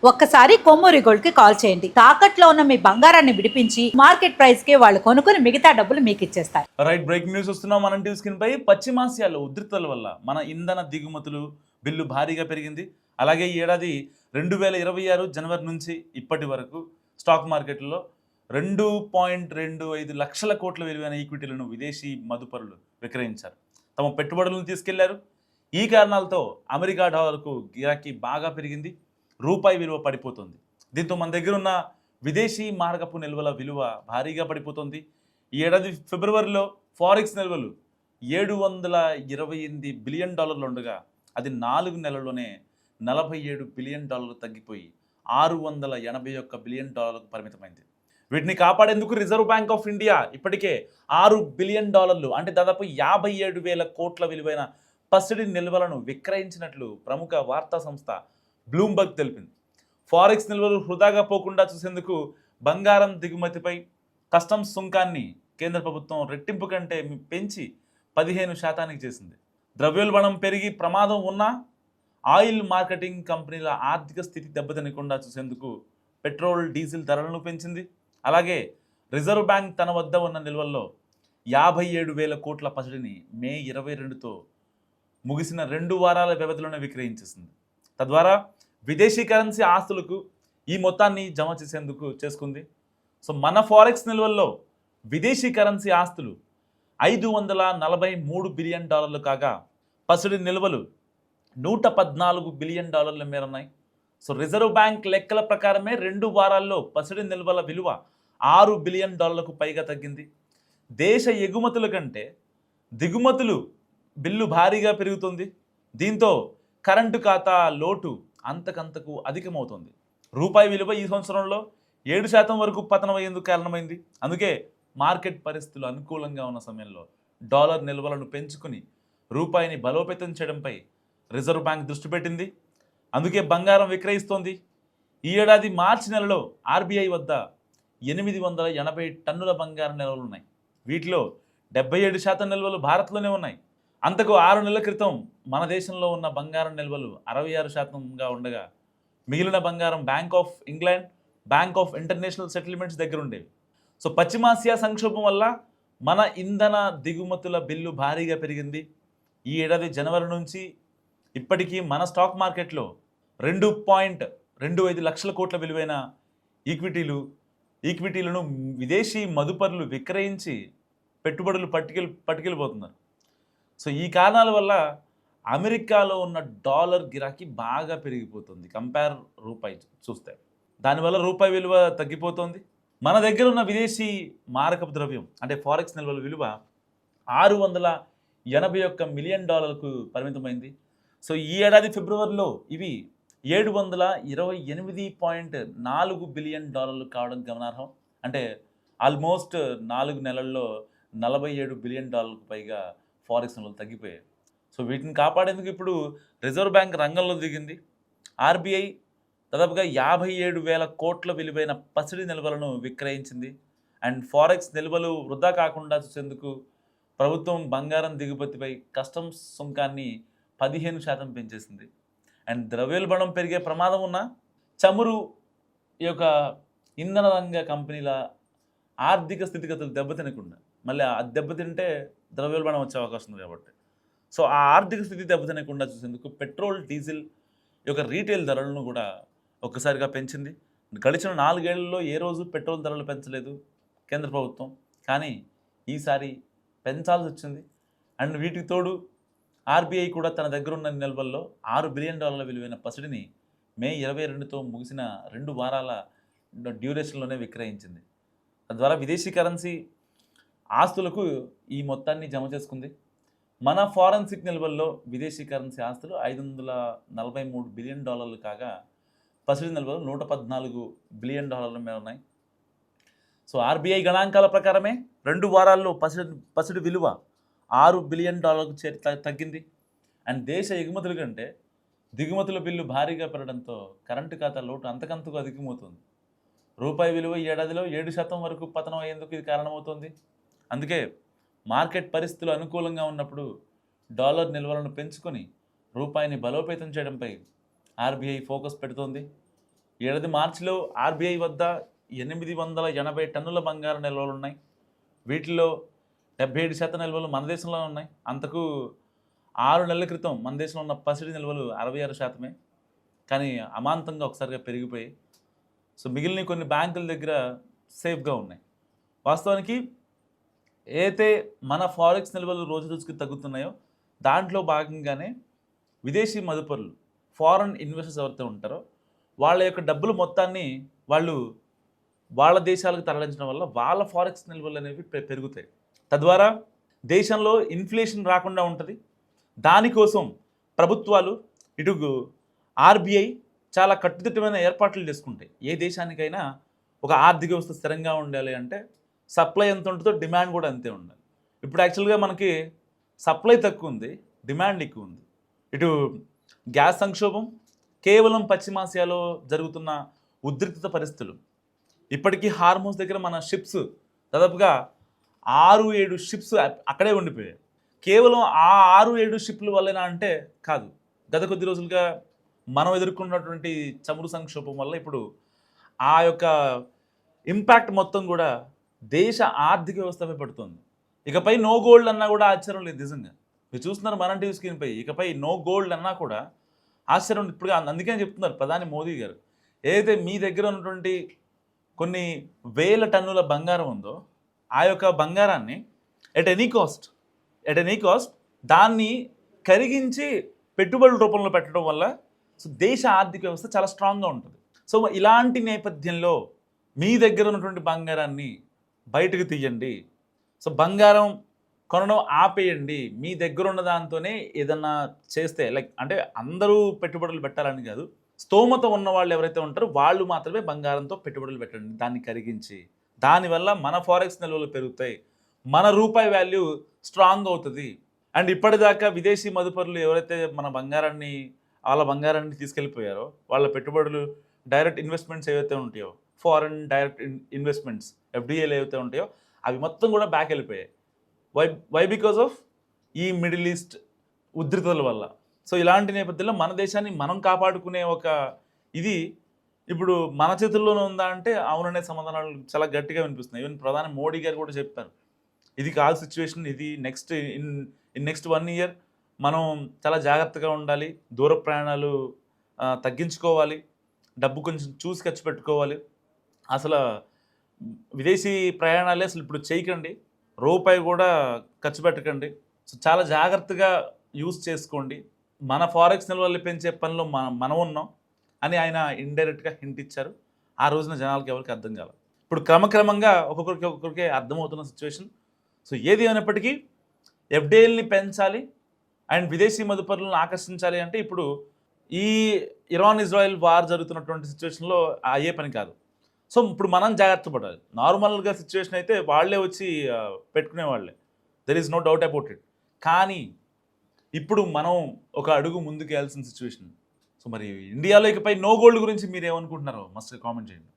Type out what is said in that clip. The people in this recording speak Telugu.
ఒక్కసారి కొమ్మూరి గోల్డ్ కి కాల్ చేయండి. తాకట్లో ఉన్న మీ బంగారాన్ని విడిపించి మార్కెట్ ప్రైస్ కి వాళ్ళు కొనుక్కుని మిగతా డబ్బులు మీకు ఇచ్చేస్తారు. రైట్, బ్రేకింగ్ న్యూస్ వస్తున్నాం మనం టీవీ స్క్రీన్ పై. పశ్చిమాసియాలో ఉద్రిక్తతల వల్ల మన ఇంధన దిగుమతులు బిల్లు భారీగా పెరిగింది. అలాగే ఈ ఏడాది 2026 జనవరి నుంచి ఇప్పటి వరకు స్టాక్ మార్కెట్లో 2.25 లక్షల కోట్ల విలువైన ఈక్విటీలను విదేశీ మదుపరులు విక్రయించారు, తమ పెట్టుబడులను తీసుకెళ్లారు. ఈ కారణాలతో అమెరికా డాలర్కు గిరాకీ బాగా పెరిగింది, రూపాయి విలువ పడిపోతుంది. దీంతో మన దగ్గర ఉన్న విదేశీ మారకపు నిల్వల విలువ భారీగా పడిపోతుంది. ఈ ఏడాది ఫిబ్రవరిలో ఫారెక్స్ నిల్వలు $728 బిలియన్ ఉండగా అది 4 నెలల్లోనే $47 బిలియన్ తగ్గిపోయి $681 బిలియన్ పరిమితమైంది. వీటిని కాపాడేందుకు రిజర్వ్ బ్యాంక్ ఆఫ్ ఇండియా ఇప్పటికే $6 బిలియన్ అంటే దాదాపు 57,000 కోట్ల విలువైన పసిడి నిల్వలను విక్రయించినట్లు ప్రముఖ వార్తా సంస్థ బ్లూంబర్గ్ తెలిపింది. ఫారెక్స్ నిల్వలు వృధాగా పోకుండా చూసేందుకు బంగారం దిగుమతిపై కస్టమ్స్ సుంకాన్ని కేంద్ర ప్రభుత్వం రెట్టింపు కంటే పెంచి 15% చేసింది. ద్రవ్యోల్బణం పెరిగి ప్రమాదం ఉన్నా ఆయిల్ మార్కెటింగ్ కంపెనీల ఆర్థిక స్థితి దెబ్బతినకుండా చూసేందుకు పెట్రోల్, డీజిల్ ధరలను పెంచింది. అలాగే రిజర్వ్ బ్యాంక్ తన వద్ద ఉన్న నిల్వల్లో 57,000 కోట్ల పసిడిని మే 22తో ముగిసిన 2 వారాల వ్యవధిలోనే విక్రయించేసింది. తద్వారా విదేశీ కరెన్సీ ఆస్తులకు ఈ మొత్తాన్ని జమ చేసుకుంది. సో మన ఫారెక్స్ నిల్వల్లో విదేశీ కరెన్సీ ఆస్తులు $543 బిలియన్ కాగా పసిడి నిల్వలు $114 బిలియన్ మేరున్నాయి. సో రిజర్వ్ బ్యాంక్ లెక్కల ప్రకారమే 2 వారాల్లో పసిడి నిల్వల విలువ $6 బిలియన్ పైగా తగ్గింది. దేశ ఎగుమతుల కంటే దిగుమతులు బిల్లు భారీగా పెరుగుతుంది. దీంతో కరెంటు ఖాతా లోటు అంతకంతకు అధికమవుతుంది. రూపాయి విలువ ఈ సంవత్సరంలో 7% వరకు పతనమయ్యేందుకు కారణమైంది. అందుకే మార్కెట్ పరిస్థితులు అనుకూలంగా ఉన్న సమయంలో డాలర్ నిల్వలను పెంచుకుని రూపాయిని బలోపేతం చేయడంపై రిజర్వ్ బ్యాంక్ దృష్టి పెట్టింది. అందుకే బంగారం విక్రయిస్తోంది. ఈ ఏడాది మార్చి నెలలో ఆర్బీఐ వద్ద 880 టన్నుల బంగారం నిల్వలు ఉన్నాయి. వీటిలో 77% నిల్వలు భారత్లోనే ఉన్నాయి. అంతకు 6 నెలల క్రితం మన దేశంలో ఉన్న బంగారం నిల్వలు 66%గా ఉండగా మిగిలిన బంగారం bank of England, bank of international settlements దగ్గర ఉండేవి. సో పశ్చిమాసియా సంక్షోభం వల్ల మన ఇంధన దిగుమతుల బిల్లు భారీగా పెరిగింది. ఈ ఏడాది జనవరి నుంచి ఇప్పటికీ మన స్టాక్ మార్కెట్లో 2.25 లక్షల కోట్ల విలువైన ఈక్విటీలను విదేశీ మదుపరులు విక్రయించి పెట్టుబడులు పట్టుకెళ్ళిపోతున్నారు. సో ఈ కారణాల వల్ల అమెరికాలో ఉన్న డాలర్ గిరాకీ బాగా పెరిగిపోతుంది. కంపేర్ రూపాయి చూస్తే దానివల్ల రూపాయి విలువ తగ్గిపోతుంది. మన దగ్గర ఉన్న విదేశీ మారకపు ద్రవ్యం అంటే ఫారెక్స్ నిల్వల విలువ $681 మిలియన్ పరిమితమైంది. సో ఈ ఏడాది ఫిబ్రవరిలో ఇవి $728.4 బిలియన్ కావడం గమనార్హం. అంటే ఆల్మోస్ట్ 4 నెలల్లో $47 బిలియన్ పైగా ఫారెక్స్ నిల్వలు తగ్గిపోయాయి. సో వీటిని కాపాడేందుకు ఇప్పుడు రిజర్వ్ బ్యాంక్ రంగంలో దిగింది. ఆర్బీఐ దాదాపుగా 57,000 కోట్ల విలువైన పసిడి నిల్వలను విక్రయించింది. అండ్ ఫారెక్స్ నిల్వలు వృధా కాకుండా చూసేందుకు ప్రభుత్వం బంగారం దిగుమతిపై కస్టమ్స్ సుంకాన్ని 15% పెంచేసింది. అండ్ ద్రవ్యోల్బణం పెరిగే ప్రమాదం ఉన్న చమురు ఈ యొక్క ఇంధన రంగ కంపెనీల ఆర్థిక స్థితిగతులు దెబ్బతినకుండా, మళ్ళీ ఆ దెబ్బతింటే ద్రవ్యోల్బణం వచ్చే అవకాశం ఉంది కాబట్టి సో ఆ ఆర్థిక స్థితి దెబ్బతినకుండా చూసేందుకు పెట్రోల్, డీజిల్ యొక్క రీటైల్ ధరలను కూడా ఒక్కసారిగా పెంచింది. గడిచిన 4 ఏళ్లలో ఏ రోజు పెట్రోల్ ధరలు పెంచలేదు కేంద్ర ప్రభుత్వం, కానీ ఈసారి పెంచాల్సి వచ్చింది. అండ్ వీటికి తోడు ఆర్బీఐ కూడా తన దగ్గర ఉన్న నిల్వల్లో $6 బిలియన్ విలువైన పసిడిని మే 22తో ముగిసిన 2 వారాల డ్యూరేషన్లోనే విక్రయించింది. తద్వారా విదేశీ కరెన్సీ ఆస్తులకు ఈ మొత్తాన్ని జమ చేసుకుంది. మన ఫారెన్సిక్ నిల్వల్లో విదేశీ కరెన్సీ ఆస్తులు $543 బిలియన్ కాగా పసిడి నిల్వలు $114 బిలియన్ మీద ఉన్నాయి. సో ఆర్బీఐ గణాంకాల ప్రకారమే 2 వారాల్లో పసిడి విలువ $6 బిలియన్ తగ్గింది. అండ్ దేశ ఎగుమతుల కంటే దిగుమతుల బిల్లు భారీగా పెరగడంతో కరెంటు ఖాతా లోటు అంతకంతకు అధికమవుతుంది. రూపాయి విలువ ఈ ఏడాదిలో 7% వరకు పతనం అయ్యేందుకు ఇది కారణమవుతుంది. అందుకే మార్కెట్ పరిస్థితులు అనుకూలంగా ఉన్నప్పుడు డాలర్ నిల్వలను పెంచుకొని రూపాయిని బలోపేతం చేయడంపై ఆర్బీఐ ఫోకస్ పెడుతోంది. ఏడాది మార్చిలో ఆర్బీఐ వద్ద 880 టన్నుల బంగారం నిల్వలు ఉన్నాయి. వీటిలో 77% నిల్వలు మన దేశంలో ఉన్నాయి. అంతకు 6 నెలల క్రితం మన దేశంలో ఉన్న పసిడి నిల్వలు 66%. కానీ అమాంతంగా ఒకసారిగా పెరిగిపోయి సో మిగిలిన కొన్ని బ్యాంకుల దగ్గర సేఫ్గా ఉన్నాయి. వాస్తవానికి ఏదైతే మన ఫారెక్స్ నిల్వలు రోజు రోజుకి తగ్గుతున్నాయో దాంట్లో భాగంగానే విదేశీ మదుపరులు ఫారెన్ ఇన్వెస్టర్స్ ఎవరైతే ఉంటారో వాళ్ళ యొక్క డబ్బులు మొత్తాన్ని వాళ్ళు వాళ్ళ దేశాలకు తరలించడం వల్ల వాళ్ళ ఫారెక్స్ నిల్వలు అనేవి పెరుగుతాయి. తద్వారా దేశంలో ఇన్ఫ్లేషన్ రాకుండా ఉంటుంది. దానికోసం ప్రభుత్వాలు ఇటు ఆర్బీఐ చాలా కట్టుదిట్టమైన ఏర్పాట్లు చేసుకుంటాయి. ఏ దేశానికైనా ఒక ఆర్థిక వ్యవస్థ స్థిరంగా ఉండాలి అంటే సప్లై ఎంత ఉంటుందో డిమాండ్ కూడా అంతే ఉండాలి. ఇప్పుడు యాక్చువల్గా మనకి సప్లై తక్కువ ఉంది, డిమాండ్ ఎక్కువ ఉంది. ఇటు గ్యాస్ సంక్షోభం, కేవలం పశ్చిమాసియాలో జరుగుతున్న ఉద్రిక్తత పరిస్థితులు, ఇప్పటికీ హార్మోన్స్ దగ్గర మన షిప్స్ దాదాపుగా 6-7 షిప్స్ అక్కడే ఉండిపోయాయి. కేవలం ఆ 6-7 షిప్ల వల్లేనా అంటే కాదు. గత కొద్ది రోజులుగా మనం ఎదుర్కొన్నటువంటి చమురు సంక్షోభం వల్ల ఇప్పుడు ఆ యొక్క ఇంపాక్ట్ మొత్తం కూడా దేశ ఆర్థిక వ్యవస్థపై పడుతుంది. ఇకపై నో గోల్డ్ అన్నా కూడా ఆశ్చర్యం లేదు. నిజంగా మీరు చూస్తున్నారు మన టీవీ స్క్రీన్పై, ఇకపై నో గోల్డ్ అన్నా కూడా ఆశ్చర్యం. ఇప్పుడు అందుకని చెప్తున్నారు ప్రధాని మోదీ గారు, ఏదైతే మీ దగ్గర ఉన్నటువంటి కొన్ని వేల టన్నుల బంగారం ఉందో ఆ యొక్క బంగారాన్ని ఎట్ ఎనీ కాస్ట్ దాన్ని కరిగించి పెట్టుబడుల రూపంలో పెట్టడం వల్ల సో దేశ ఆర్థిక వ్యవస్థ చాలా స్ట్రాంగ్గా ఉంటుంది. సో ఇలాంటి నేపథ్యంలో మీ దగ్గర ఉన్నటువంటి బంగారాన్ని బయటకు తీయండి. సో బంగారం కొనడం ఆపేయండి. మీ దగ్గర ఉన్న దాంతోనే ఏదన్నా చేస్తే లైక్ అంటే అందరూ పెట్టుబడులు పెట్టాలని కాదు, స్తోమత ఉన్న వాళ్ళు ఎవరైతే ఉంటారో వాళ్ళు మాత్రమే బంగారంతో పెట్టుబడులు పెట్టండి, దాన్ని కరిగించి. దానివల్ల మన ఫారెక్స్ నిల్వలు పెరుగుతాయి, మన రూపాయి వాల్యూ స్ట్రాంగ్ అవుతుంది. అండ్ ఇప్పటిదాకా విదేశీ మదుపరులు ఎవరైతే మన వాళ్ళ బంగారాన్ని తీసుకెళ్ళిపోయారో వాళ్ళ పెట్టుబడులు డైరెక్ట్ ఇన్వెస్ట్మెంట్స్ ఏవైతే ఉంటాయో, ఫారెన్ డైరెక్ట్ ఇన్వెస్ట్మెంట్స్ ఎఫ్డిఏలు ఏవైతే ఉంటాయో అవి మొత్తం కూడా బ్యాక్ వెళ్ళిపోయాయి. వై బికాజ్ ఆఫ్ ఈ మిడిల్ ఈస్ట్ ఉద్రిక్తల వల్ల. సో ఇలాంటి నేపథ్యంలో మన దేశాన్ని మనం కాపాడుకునే ఒక ఇది ఇప్పుడు మన చేతుల్లోనే ఉందా అంటే అవుననే సమాధానాలు చాలా గట్టిగా వినిపిస్తున్నాయి. ఈవెన్ ప్రధాని మోడీ గారు కూడా చెప్పారు, ఇది కాదు సిచ్యువేషన్, ఇది నెక్స్ట్ 1 year మనం చాలా జాగ్రత్తగా ఉండాలి, దూర ప్రయాణాలు తగ్గించుకోవాలి, డబ్బు కొంచెం చూసి ఖర్చు పెట్టుకోవాలి, అసలు విదేశీ ప్రయాణాలే అసలు ఇప్పుడు చేయకండి, రూపాయి కూడా ఖర్చు పెట్టకండి, సో చాలా జాగ్రత్తగా యూజ్ చేసుకోండి, మన ఫారెక్స్ నిల్వలు పెంచే పనిలో మనం ఉన్నాం అని ఆయన ఇండైరెక్ట్గా హింట్ ఇచ్చారు. ఆ రోజున జనాలకి ఎవరికి అర్థం కాలేదు. ఇప్పుడు క్రమక్రమంగా ఒక్కొక్కరికి అర్థమవుతున్న సిచ్యువేషన్. సో ఏది అయినప్పటికీ ఎఫ్డిఐల్ని పెంచాలి అండ్ విదేశీ మదుపరులను ఆకర్షించాలి అంటే ఇప్పుడు ఈ ఇరాన్-ఇజ్రాయెల్ వార్ జరుగుతున్నటువంటి సిచ్యువేషన్లో అయ్యే పని కాదు. సో ఇప్పుడు మనం జాగ్రత్త పడాలి. నార్మల్గా సిచ్యువేషన్ అయితే వాళ్ళే వచ్చి పెట్టుకునే వాళ్ళే, there is no doubt about it. కానీ ఇప్పుడు మనం ఒక అడుగు ముందుకు వెళ్ళాల్సిన సిచ్యువేషన్. సో మరి ఇండియాలో ఇకపై నో గోల్డ్ గురించి మీరు ఏమనుకుంటున్నారో మస్ట్ కామెంట్ చేయండి.